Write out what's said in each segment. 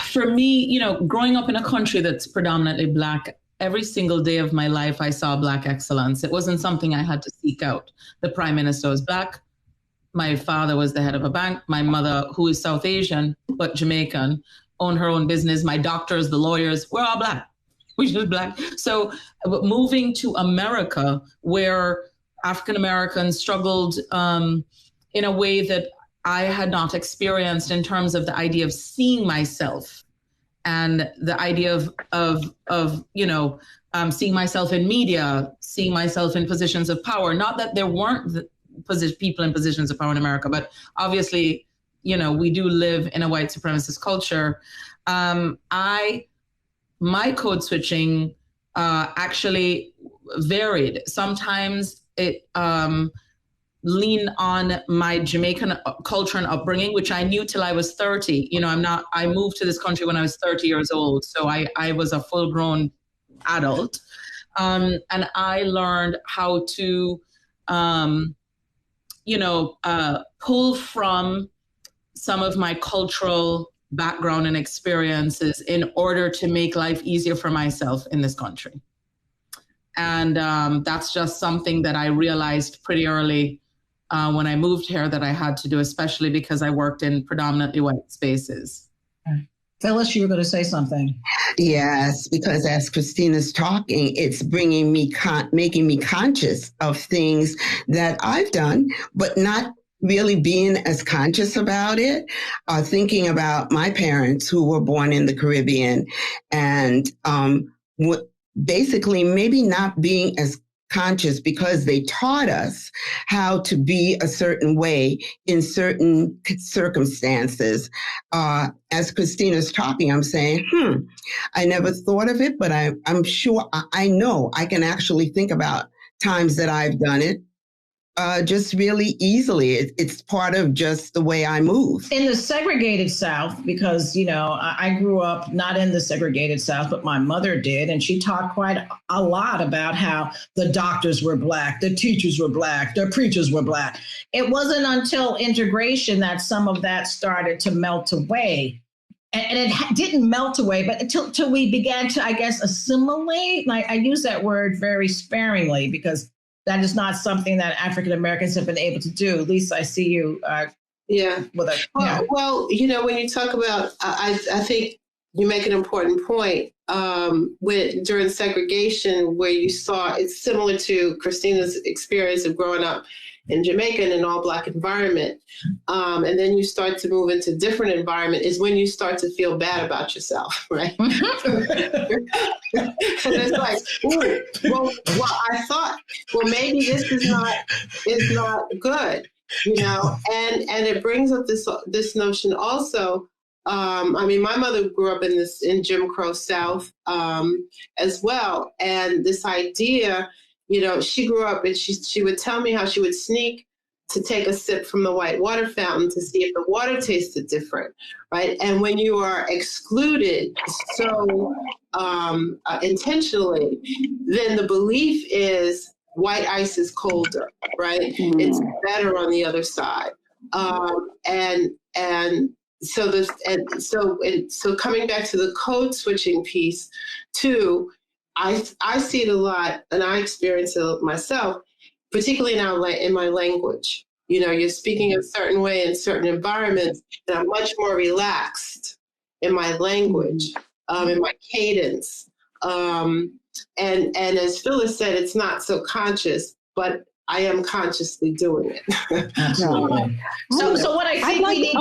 For me, growing up in a country that's predominantly Black, every single day of my life, I saw Black excellence. It wasn't something I had to seek out. The Prime Minister was Black. My father was the head of a bank. My mother, who is South Asian, but Jamaican, owned her own business. My doctors, the lawyers, we're all Black. We're just Black. So moving to America, where African Americans struggled in a way that I had not experienced in terms of the idea of seeing myself and the idea of seeing myself in media, seeing myself in positions of power. Not that there weren't people in positions of power in America, but obviously, we do live in a white supremacist culture. My code switching actually varied. Sometimes it lean on my Jamaican culture and upbringing, which I knew till I was 30. I moved to this country when I was 30 years old. So I was a full grown adult. And I learned how to, pull from some of my cultural background and experiences in order to make life easier for myself in this country. And that's just something that I realized pretty early when I moved here that I had to do, especially because I worked in predominantly white spaces. Phyllis, you were going to say something. Yes, because as Kristina's talking, it's bringing me, making me conscious of things that I've done, but not really being as conscious about it, thinking about my parents who were born in the Caribbean and basically maybe not being as conscious because they taught us how to be a certain way in certain circumstances. As Kristina's talking, I'm saying, I never thought of it, but I'm sure I know I can actually think about times that I've done it just really easily. It's part of just the way I move. In the segregated South, because, I grew up not in the segregated South, but my mother did. And she talked quite a lot about how the doctors were Black, the teachers were Black, the preachers were Black. It wasn't until integration that some of that started to melt away. And it didn't melt away, but until we began to, I guess, assimilate. Like I use that word very sparingly because that is not something that African Americans have been able to do. At least I see you. With a, well, when you talk about, I think you make an important point. During segregation, where you saw it's similar to Kristina's experience of growing up in Jamaica in an all-Black environment, and then you start to move into different environment, is when you start to feel bad about yourself, right? And it's like, well, I thought, maybe this is not good, and it brings up this notion also. My mother grew up in Jim Crow South as well, and this idea. She grew up and she would tell me how she would sneak to take a sip from the white water fountain to see if the water tasted different, right? And when you are excluded so intentionally, then the belief is white ice is colder, right? Mm. It's better on the other side. So coming back to the code switching piece too, I see it a lot, and I experience it myself, particularly now in my language. You're speaking a certain way in certain environments, and I'm much more relaxed in my language, in my cadence. And as Phyllis said, it's not so conscious, but I am consciously doing it. Absolutely. So what I think we need...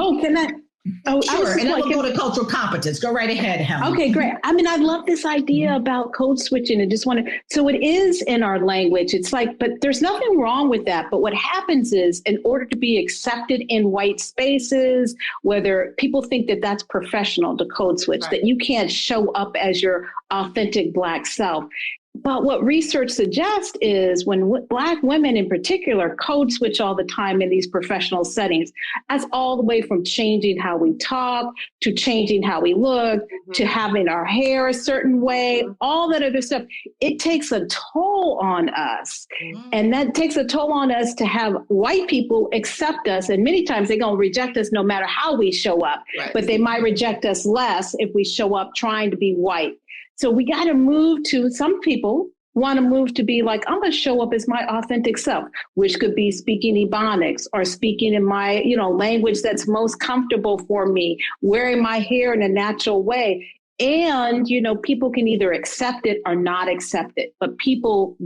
Oh, sure. And then we'll go to cultural competence. Go right ahead, Helen. Okay, great. I love this idea about code switching and so it is in our language. It's like, but there's nothing wrong with that. But what happens is in order to be accepted in white spaces, whether people think that that's professional to code switch, right, that you can't show up as your authentic Black self. But what research suggests is when Black women in particular code switch all the time in these professional settings, that's all the way from changing how we talk to changing how we look to having our hair a certain way, all that other stuff. It takes a toll on us. And that takes a toll on us to have white people accept us. And many times they're going to reject us no matter how we show up, but they might reject us less if we show up trying to be white. So we got to move to, some people want to move to be like, I'm going to show up as my authentic self, which could be speaking Ebonics or speaking in my, language that's most comfortable for me, wearing my hair in a natural way. And, people can either accept it or not accept it, but people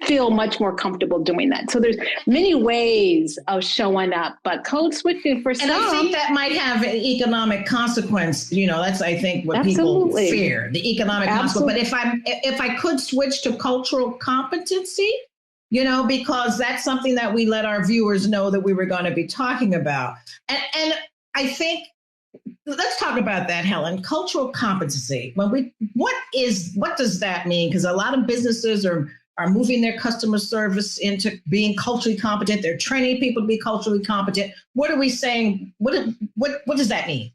feel much more comfortable doing that. So there's many ways of showing up, but code switching for some. And I think that might have an economic consequence. That's, I think, what people fear, the economic consequence. But if I could switch to cultural competency, because that's something that we let our viewers know that we were going to be talking about. And I think, let's talk about that, Helen. Cultural competency. What does that mean? Because a lot of businesses are moving their customer service into being culturally competent. They're training people to be culturally competent. What are we saying? What does that mean?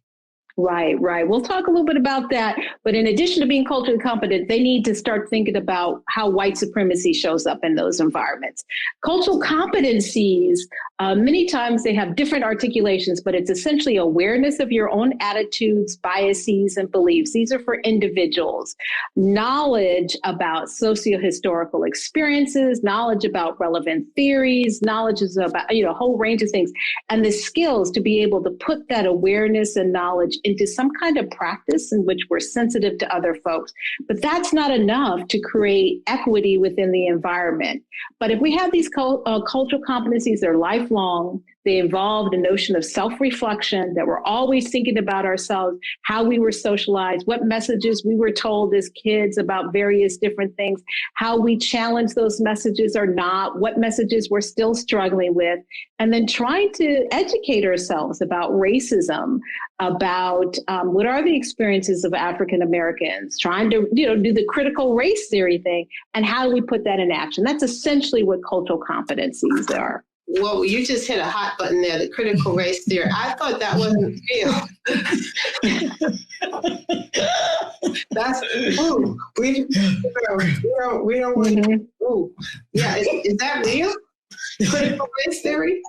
Right. We'll talk a little bit about that. But in addition to being culturally competent, they need to start thinking about how white supremacy shows up in those environments. Cultural competencies, many times they have different articulations, but it's essentially awareness of your own attitudes, biases, and beliefs. These are for individuals. Knowledge about socio-historical experiences, knowledge about relevant theories, knowledge is about, a whole range of things, and the skills to be able to put that awareness and knowledge into some kind of practice in which we're sensitive to other folks. But that's not enough to create equity within the environment. But if we have these cultural competencies, they're lifelong. They involve the notion of self-reflection, that we're always thinking about ourselves, how we were socialized, what messages we were told as kids about various different things, how we challenge those messages or not, what messages we're still struggling with, and then trying to educate ourselves about racism, about what are the experiences of African Americans, trying to do the critical race theory thing, and how do we put that in action? That's essentially what cultural competencies are. Well, you just hit a hot button there, the critical race theory. I thought that wasn't real. That's, we don't want yeah, is that real? Critical race theory?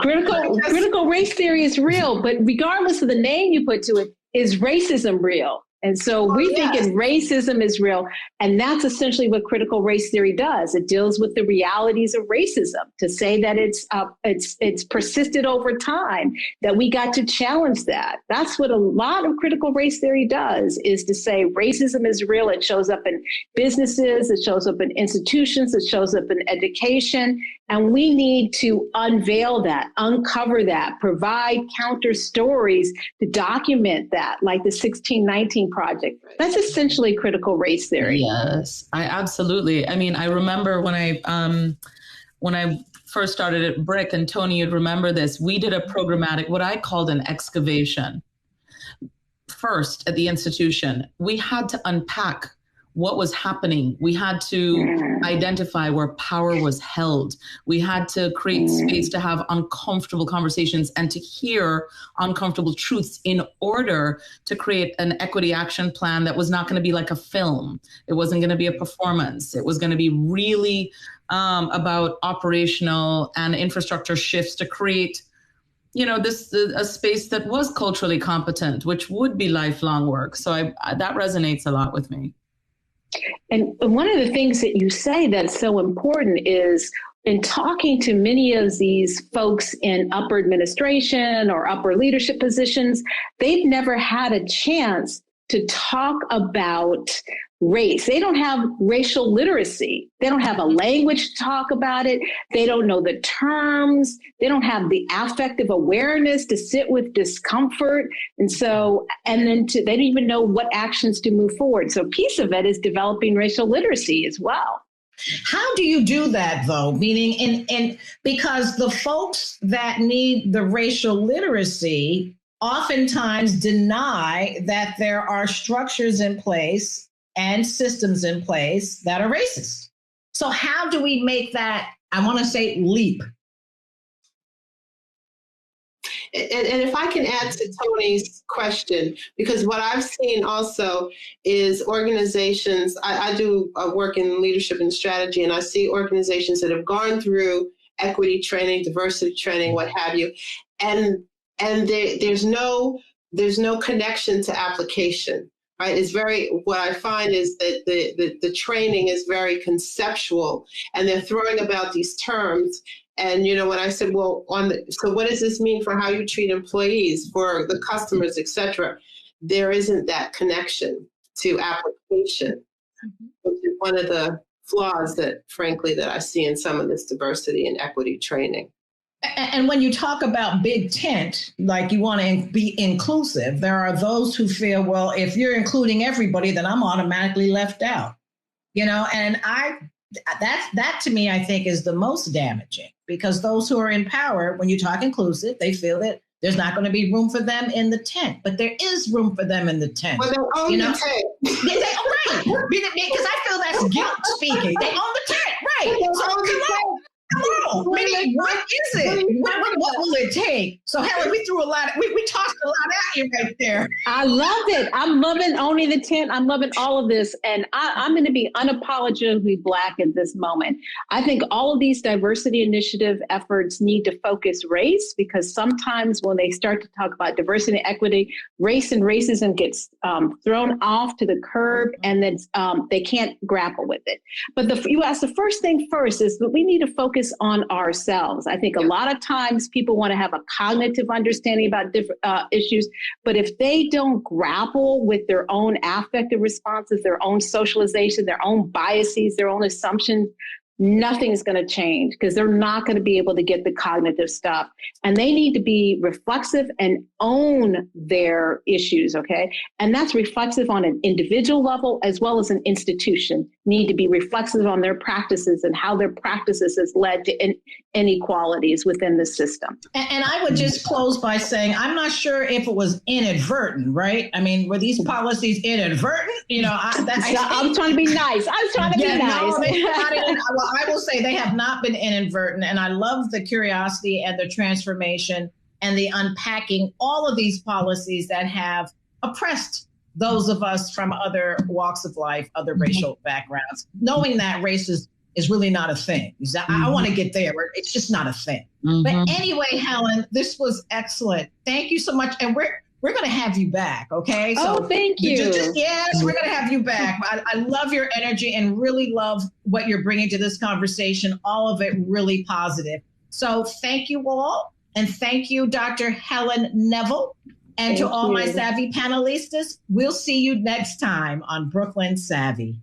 Critical race theory is real, but regardless of the name you put to it, is racism real? And so thinking racism is real. And that's essentially what critical race theory does. It deals with the realities of racism, to say that it's persisted over time, that we got to challenge that. That's what a lot of critical race theory does, is to say racism is real. It shows up in businesses, it shows up in institutions, it shows up in education. And we need to unveil that, uncover that, provide counter stories to document that, like the 1619 Project. That's essentially critical race theory. Yes, absolutely. I mean, I remember when I first started at Brick, and Tony, you'd remember this, we did a programmatic, what I called an excavation. First at the institution, we had to unpack what was happening. We had to identify where power was held. We had to create space to have uncomfortable conversations and to hear uncomfortable truths in order to create an equity action plan that was not going to be like a film. It wasn't going to be a performance. It was going to be really about operational and infrastructure shifts to create a space that was culturally competent, which would be lifelong work. So that resonates a lot with me. And one of the things that you say that's so important is, in talking to many of these folks in upper administration or upper leadership positions, they've never had a chance to talk about race. They don't have racial literacy. They don't have a language to talk about it. They don't know the terms. They don't have the affective awareness to sit with discomfort. And then they don't even know what actions to move forward. So a piece of it is developing racial literacy as well. How do you do that, though? Meaning, because the folks that need the racial literacy oftentimes deny that there are structures in place and systems in place that are racist. So how do we make that, I want to say, leap? And if I can add to Tony's question, because what I've seen also is organizations, I do work in leadership and strategy, and I see organizations that have gone through equity training, diversity training, what have you, and there's no connection to application. Right. It's what I find is that the training is very conceptual, and they're throwing about these terms. And, when I said, well, so what does this mean for how you treat employees, for the customers, et cetera? There isn't that connection to application, which is one of the flaws that I see in some of this diversity and equity training. And when you talk about big tent, like you want to be inclusive, there are those who feel, well, if you're including everybody, then I'm automatically left out, and that to me, I think is the most damaging, because those who are in power, when you talk inclusive, they feel that there's not going to be room for them in the tent, but there is room for them in the tent. Well, they own the tent. Right. Because I feel that's guilt speaking. They own the tent, right. So come on, what is it? What will it take? So Helen, we threw a lot, we tossed a lot at you right there. I loved it. I'm loving owning the tent. I'm loving all of this. And I'm going to be unapologetically Black at this moment. I think all of these diversity initiative efforts need to focus race, because sometimes when they start to talk about diversity and equity, race and racism gets thrown off to the curb, and then they can't grapple with it. But you asked the first thing first is that we need to focus on ourselves. I think a lot of times people want to have a cognitive understanding about different issues, but if they don't grapple with their own affective responses, their own socialization, their own biases, their own assumptions, nothing's going to change, because they're not going to be able to get the cognitive stuff. And they need to be reflexive and own their issues, okay? And that's reflexive on an individual level as well as an institution. Need to be reflexive on their practices and how their practices has led to inequalities within the system. And I would just close by saying, I'm not sure if it was inadvertent, right? I mean, were these policies inadvertent? I'm trying to be nice. I'm trying to be nice. Well, I will say they have not been inadvertent. And I love the curiosity and the transformation and the unpacking all of these policies that have oppressed those of us from other walks of life, other racial backgrounds, knowing that race is really not a thing. I want to get there. It's just not a thing. But anyway, Helen, this was excellent. Thank you so much. And we're going to have you back, okay? So thank you. Yes, we're going to have you back. I love your energy and really love what you're bringing to this conversation, all of it really positive. So thank you all. And thank you, Dr. Helen Neville. And to all my Savvy panelistas, we'll see you next time on Brooklyn Savvy.